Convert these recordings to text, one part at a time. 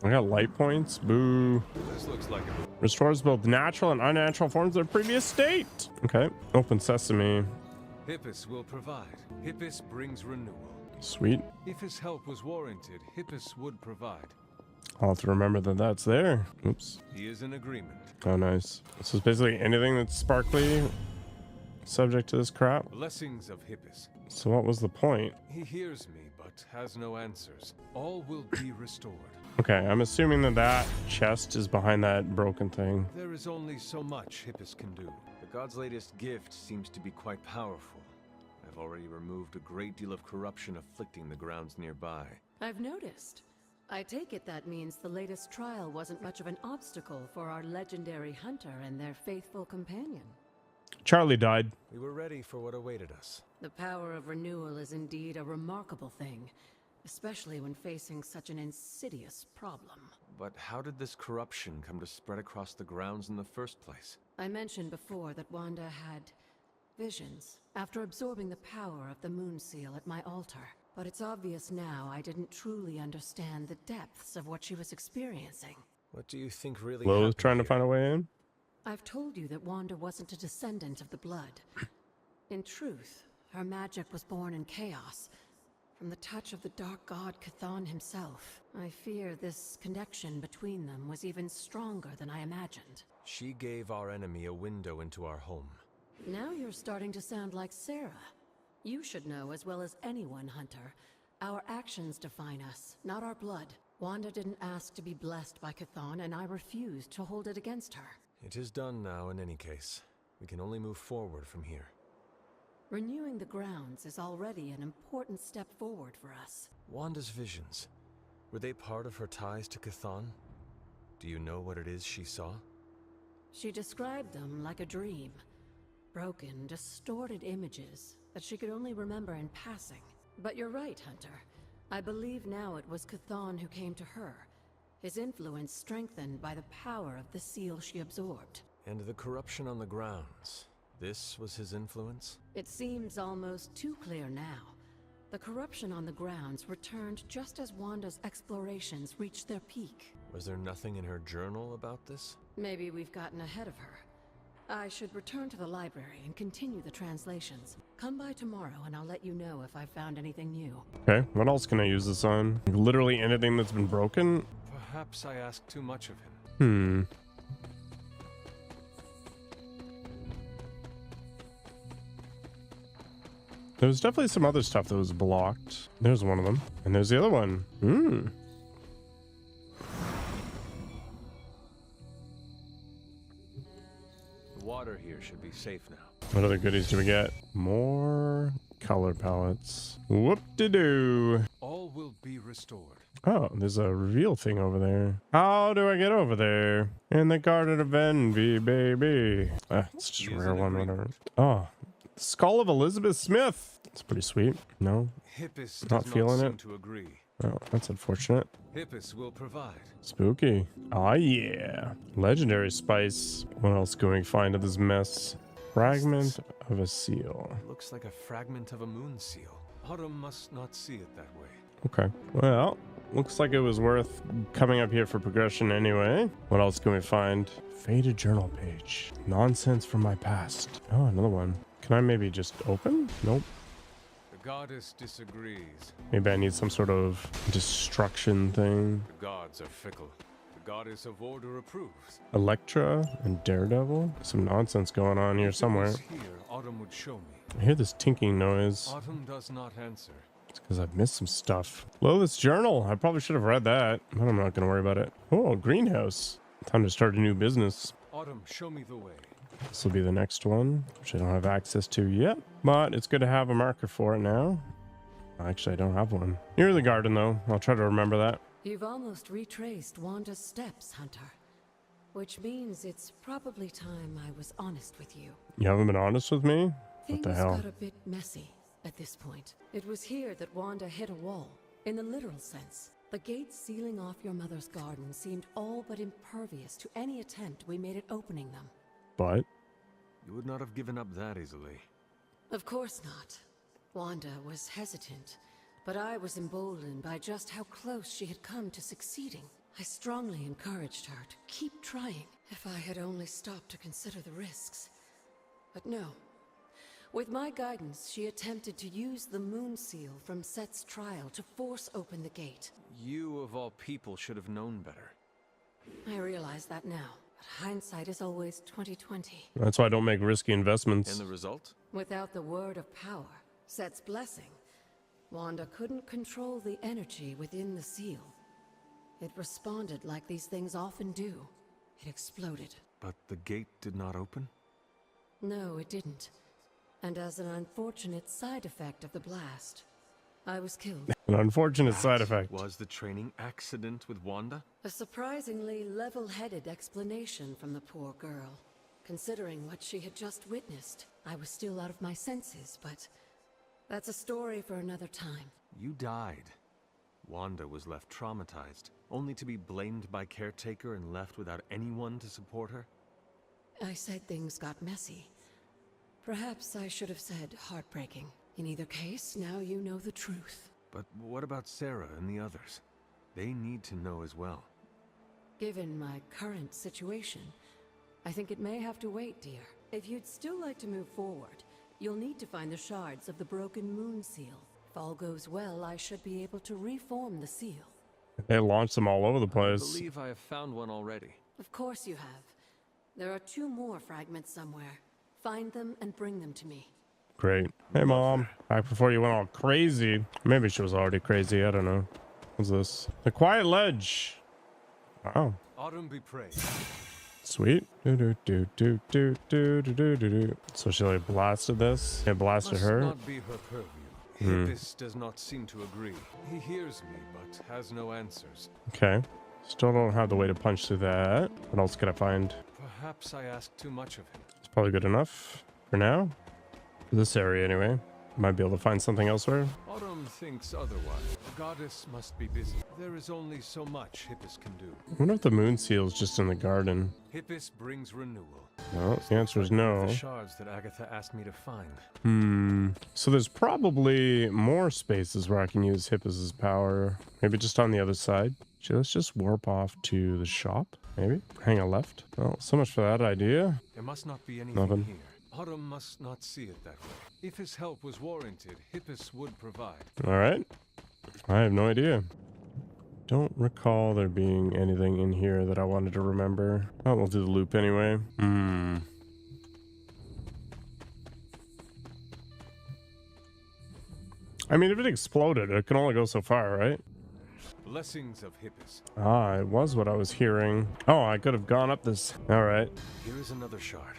I got light points. Boo. This looks like a... Restores both natural and unnatural forms of their previous state. Okay. Open sesame. Hyppus will provide. Hyppus brings renewal. Sweet. If his help was warranted, Hyppus would provide. I'll have to remember that that's there. Oops. He is in agreement. Oh, nice. So it's basically anything that's sparkly subject to this crap. Blessings of Hyppus. So what was the point? He hears me, but has no answers. All will be restored. Okay, I'm assuming that that chest is behind that broken thing. There is only so much Hyppus can do. The god's latest gift seems to be quite powerful. I've already removed a great deal of corruption afflicting the grounds nearby. I've noticed. I take it that means the latest trial wasn't much of an obstacle for our legendary hunter and their faithful companion. Charlie died. We were ready for what awaited us. The power of renewal is indeed a remarkable thing, especially when facing such an insidious problem. But how did this corruption come to spread across the grounds in the first place? I mentioned before that Wanda had visions after absorbing the power of the moon seal at my altar. But it's obvious now I didn't truly understand the depths of what she was experiencing. What do you think really Lowe's happened trying to here? find a way in. I've told you that Wanda wasn't a descendant of the blood. In truth, her magic was born in chaos, from the touch of the dark god Chthon himself. I fear this connection between them was even stronger than I imagined. She gave our enemy a window into our home. Now you're starting to sound like Sarah. You should know as well as anyone, Hunter. Our actions define us, not our blood. Wanda didn't ask to be blessed by Chthon, and I refused to hold it against her. It is done now in any case. We can only move forward from here. Renewing the grounds is already an important step forward for us. Wanda's visions. Were they part of her ties to Chthon? Do you know what it is she saw? She described them like a dream. Broken, distorted images that she could only remember in passing. But you're right, Hunter. I believe now it was Chthon who came to her, his influence strengthened by the power of the seal she absorbed. And the corruption on the grounds. This was his influence? It seems almost too clear now. The corruption on the grounds returned just as Wanda's explorations reached their peak. Was there nothing in her journal about this? Maybe we've gotten ahead of her. I should return to the library and continue the translations. Come by tomorrow and I'll let you know if I've found anything new. Okay, what else can I use this on? Literally anything that's been broken? Perhaps I asked too much of him. There was definitely some other stuff that was blocked. There's one of them. And there's the other one. The water here should be safe now. What other goodies do we get? More color palettes. Whoop-de-doo. All will be restored. Oh, there's a reveal thing over there. How do I get over there? In the Garden of Envy, baby. It's just a rare one, whatever. Oh, Skull of Elizabeth Smith. It's pretty sweet. No? Hyppus Not does feeling not seem it. to agree. Oh, that's unfortunate. Hyppus will provide. Spooky. Oh, yeah. Legendary spice. What else can we find in this mess? Fragment of a seal. Looks like a fragment of a moon seal. Autumn must not see it that way. Okay. Well, looks like it was worth coming up here for progression anyway. What else can we find? Faded journal page. Nonsense from my past. Oh, another one. Can I maybe just open? Nope. The goddess disagrees. Maybe I need some sort of destruction thing. The gods are fickle. The goddess of order approves. Elektra and Daredevil? Some nonsense going on here If it somewhere. was here, Autumn would show me. I hear this tinking noise. Autumn does not answer. It's because I've missed some stuff. Lois journal. I probably should have read that, but I'm not going to worry about it. Oh, greenhouse. Time to start a new business. Autumn, show me the way. This will be the next one, which I don't have access to yet, but it's good to have a marker for it now. Actually, I don't have one. Near the garden, though. I'll try to remember that. You've almost retraced Wanda's steps, Hunter. Which means it's probably time I was honest with you. You haven't been honest with me? Things What the hell? got a bit messy at this point. It was here that Wanda hit a wall, in the literal sense. The gates sealing off your mother's garden seemed all but impervious to any attempt we made at opening them. But You would not have given up that easily. Of course not. Wanda was hesitant, but I was emboldened by just how close she had come to succeeding. I strongly encouraged her to keep trying if I had only stopped to consider the risks. But no. With my guidance, she attempted to use the moon seal from Set's trial to force open the gate. You, of all people, should have known better. I realize that now, but hindsight is always 20/20. That's why I don't make risky investments. And the result? Without the word of power, Set's blessing, Wanda couldn't control the energy within the seal. It responded like these things often do. It exploded. But the gate did not open? No, it didn't. And as an unfortunate side effect of the blast, I was killed. An unfortunate side effect. Was the training accident with Wanda? A surprisingly level-headed explanation from the poor girl. Considering what she had just witnessed, I was still out of my senses, but that's a story for another time. You died. Wanda was left traumatized, only to be blamed by Caretaker and left without anyone to support her? I said things got messy. Perhaps I should have said heartbreaking. In either case, now you know the truth. But what about Sarah and the others? They need to know as well. Given my current situation, I think it may have to wait, dear. If you'd still like to move forward, you'll need to find the shards of the broken moon seal. If all goes well, I should be able to reform the seal. They launched them all over the I place. believe I have found one already. Of course you have. There are 2 more fragments somewhere. Find them and bring them to me. Great. Hey, Mom. Back before you went all crazy. Maybe she was already crazy. I don't know. What's this? The Quiet Ledge. Wow. Autumn be praised. Sweet. Do. So she like blasted this. It blasted Must her. not be her purview. Hyppus does not seem to agree. He hears me, but has no answers. Okay. Still don't have the way to punch through that. What else could I find? Perhaps I asked too much of him. It's probably good enough for now. For this area anyway. Might be able to find something elsewhere. Autumn thinks otherwise. The goddess must be busy. There is only so much Hyppus can do. I wonder if the moon seal is just in the garden. Hyppus brings renewal. No, the answer is Like no. The shards that Agatha asked me to find. So there's probably more spaces where I can use Hyppus's power. Maybe just on the other side. So let's just warp off to the shop. Maybe hang a left. Well, so much for that idea. There must not be anything Nothing. here. Autumn must not see it that way. If his help was warranted, Hyppus would provide. All right. I have no idea. Don't recall there being anything in here that I wanted to remember. Oh, we'll do the loop anyway. I mean, if it exploded, it can only go so far, right? Blessings of Hyppus. Ah, it was what I was hearing. Oh, I could have gone up this. All right. Here is another shard.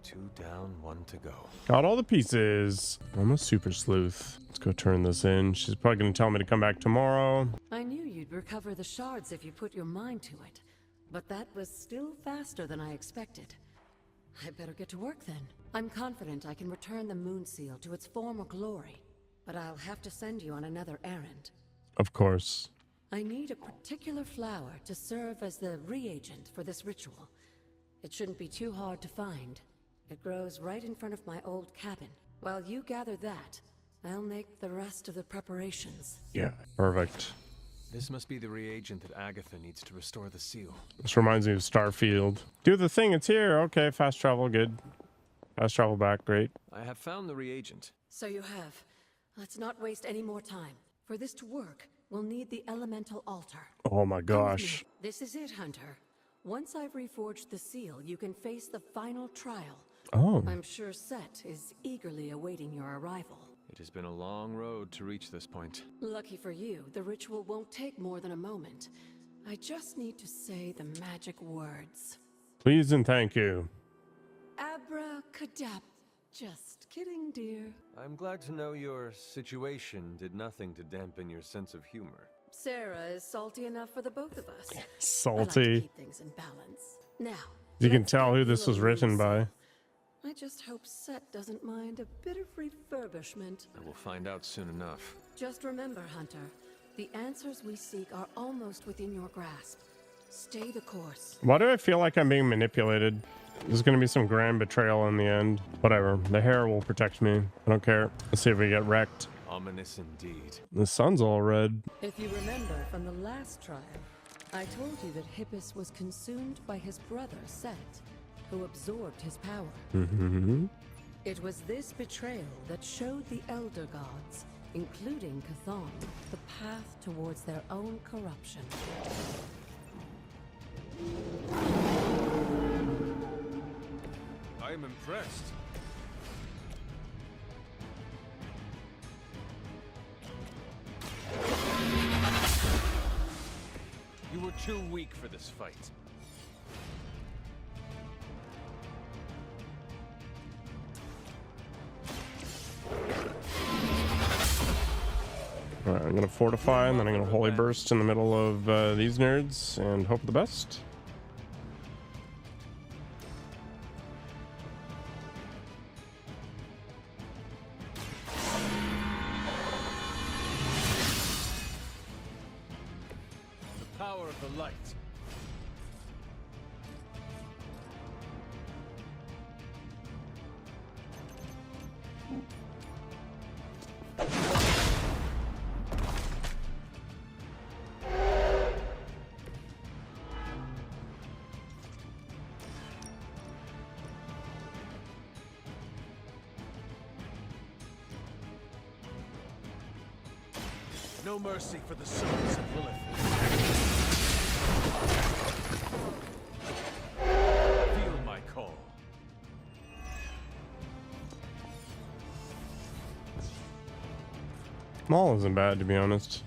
2 down, 1 to go. Got all the pieces. I'm a super sleuth. Let's go turn this in. She's probably going to tell me to come back tomorrow. I knew you'd recover the shards if you put your mind to it, but that was still faster than I expected. I better get to work then. I'm confident I can return the moon seal to its former glory, but I'll have to send you on another errand. Of course. I need a particular flower to serve as the reagent for this ritual. It shouldn't be too hard to find. It grows right in front of my old cabin. While you gather that, I'll make the rest of the preparations. Yeah. Perfect. This must be the reagent that Agatha needs to restore the seal. This reminds me of Starfield. Do the thing. It's here. Okay. Fast travel. Good. Fast travel back. Great. I have found the reagent. So you have. Let's not waste any more time. For this to work, we'll need the elemental altar. Oh my Come with gosh. me. This is it, Hunter. Once I've reforged the seal, you can face the final trial. Oh. I'm sure Set is eagerly awaiting your arrival. It has been a long road to reach this point. Lucky for you, the ritual won't take more than a moment. I just need to say the magic words. Please and thank you. Abracadabra. Just kidding, dear. I'm glad to know your situation did nothing to dampen your sense of humor. Sarah is salty enough for the both of us. I like to Salty. keep things in balance. Now, You can let's tell get who you this a was written moon by. seal. I just hope Set doesn't mind a bit of refurbishment. I will find out soon enough. Just remember, Hunter, the answers we seek are almost within your grasp. Stay the course. Why do I feel like I'm being manipulated? There's going to be some grand betrayal in the end. Whatever. The hair will protect me. I don't care. Let's see if we get wrecked. Ominous indeed. The sun's all red. If you remember from the last trial, I told you that Hyppus was consumed by his brother, Set, who absorbed his power. Mm-hmm. It was this betrayal that showed the Elder Gods, including Chthon, the path towards their own corruption. I am impressed. You were too weak for this fight. Alright, I'm gonna fortify and then I'm gonna holy burst in the middle of these nerds and hope for the best. The power of the light. No mercy for the sons of Lilith. Feel my call. Maul isn't bad, to be honest.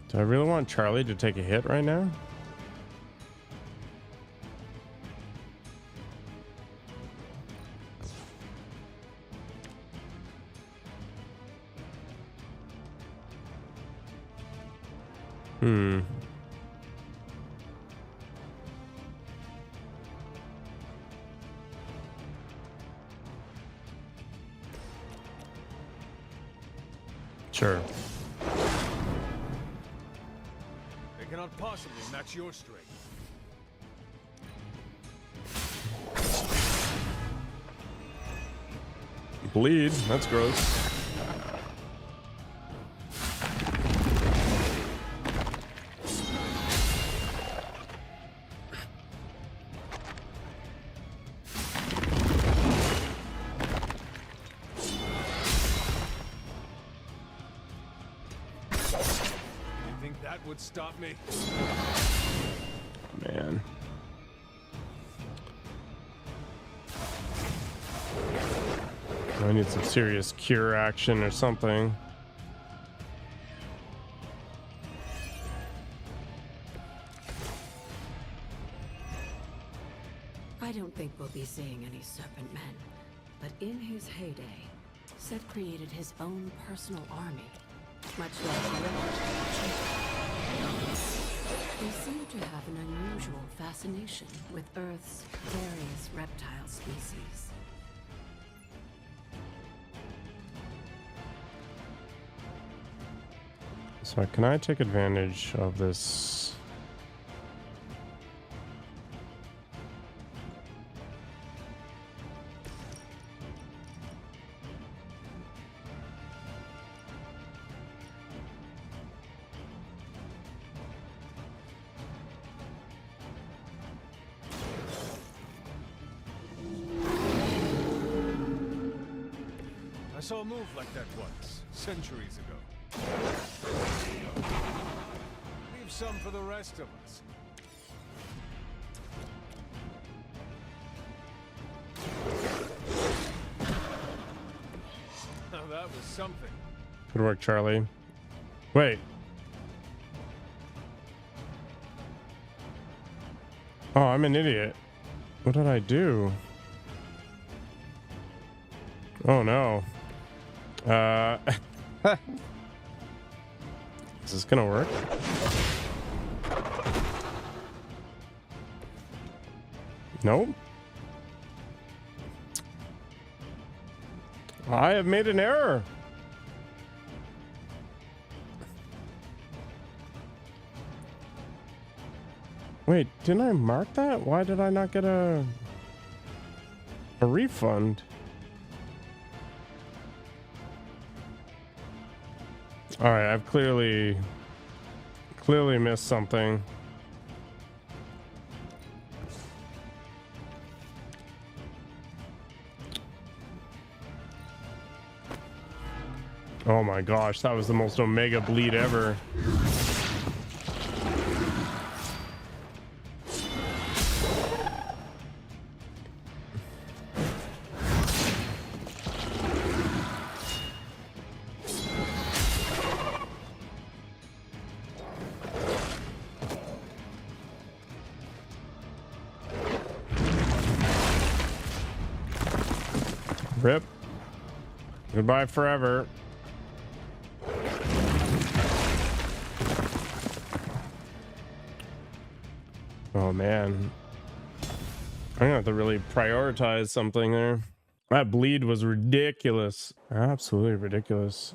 Do I really want Charlie to take a hit right now? Hmm. Sure. They cannot possibly match your strength. Bleed. That's gross. You think that would stop me? Man. I need some serious cure action or something. I don't think we'll be seeing any Serpent Men, but in his heyday, Set created his own personal army, much like Lilith. They seem to have an unusual fascination with Earth's various reptile species. So can I take advantage of this? I saw a move like that once, centuries ago. Leave some for the rest of us. Now that was something. Good work, Charlie. Wait. Oh, I'm an idiot. What did I do? Oh no. Is this gonna work? Nope. I have made an error. Wait, didn't I mark that? Why did I not get a refund? All right, I've clearly missed something. Oh my gosh, that was the most omega bleed ever. Rip. Goodbye forever. Oh man. I'm gonna have to really prioritize something there. That bleed was ridiculous. Absolutely ridiculous.